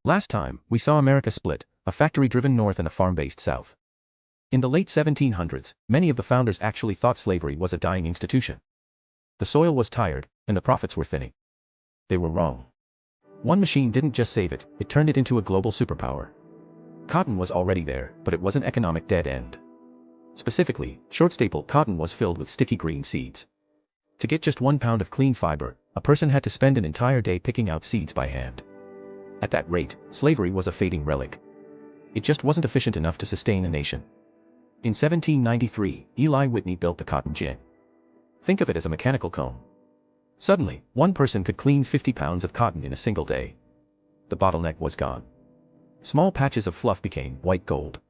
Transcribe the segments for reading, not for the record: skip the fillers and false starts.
Last time, we saw America split, a factory-driven North and a farm-based South. In the late 1700s, many of the founders actually thought slavery was a dying institution. The soil was tired, and the profits were thinning. They were wrong. One machine didn't just save it, it turned it into a global superpower. Cotton was already there, but it was an economic dead end. Specifically, short-staple cotton was filled with sticky green seeds. To get just 1 pound of clean fiber, a person had to spend an entire day picking out seeds by hand. At that rate, slavery was a fading relic. It just wasn't efficient enough to sustain a nation. In 1793, Eli Whitney built the cotton gin. Think of it as a mechanical comb. Suddenly, one person could clean 50 pounds of cotton in a single day. The bottleneck was gone. Small patches of fluff became white gold.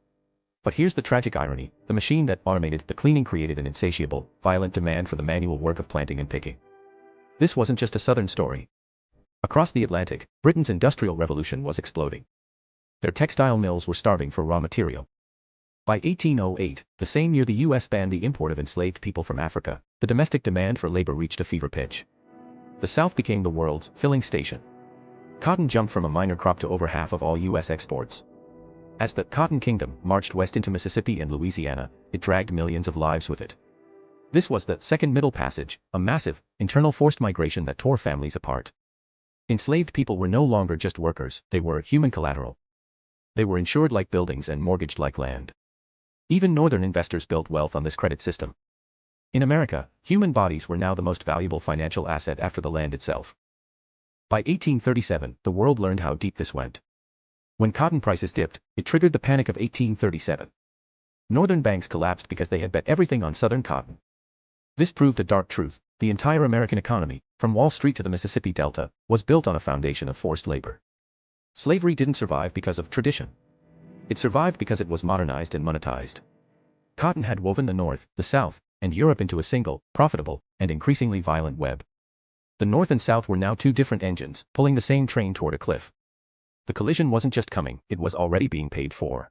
But here's the tragic irony, the machine that automated the cleaning created an insatiable, violent demand for the manual work of planting and picking. This wasn't just a southern story. Across the Atlantic, Britain's industrial revolution was exploding. Their textile mills were starving for raw material. By 1808, the same year the US banned the import of enslaved people from Africa, the domestic demand for labor reached a fever pitch. The South became the world's filling station. Cotton jumped from a minor crop to over half of all US exports. As the Cotton Kingdom marched west into Mississippi and Louisiana, it dragged millions of lives with it. This was the Second Middle Passage, a massive, internal forced migration that tore families apart. Enslaved people were no longer just workers, they were human collateral. They were insured like buildings and mortgaged like land. Even northern investors built wealth on this credit system. In America, human bodies were now the most valuable financial asset after the land itself. By 1837, the world learned how deep this went. When cotton prices dipped, it triggered the Panic of 1837. Northern banks collapsed because they had bet everything on Southern cotton. This proved a dark truth: the entire American economy, from Wall Street to the Mississippi Delta, was built on a foundation of forced labor. Slavery didn't survive because of tradition. It survived because it was modernized and monetized. Cotton had woven the North, the South, and Europe into a single, profitable, and increasingly violent web. The North and South were now two different engines, pulling the same train toward a cliff. The collision wasn't just coming, it was already being paid for.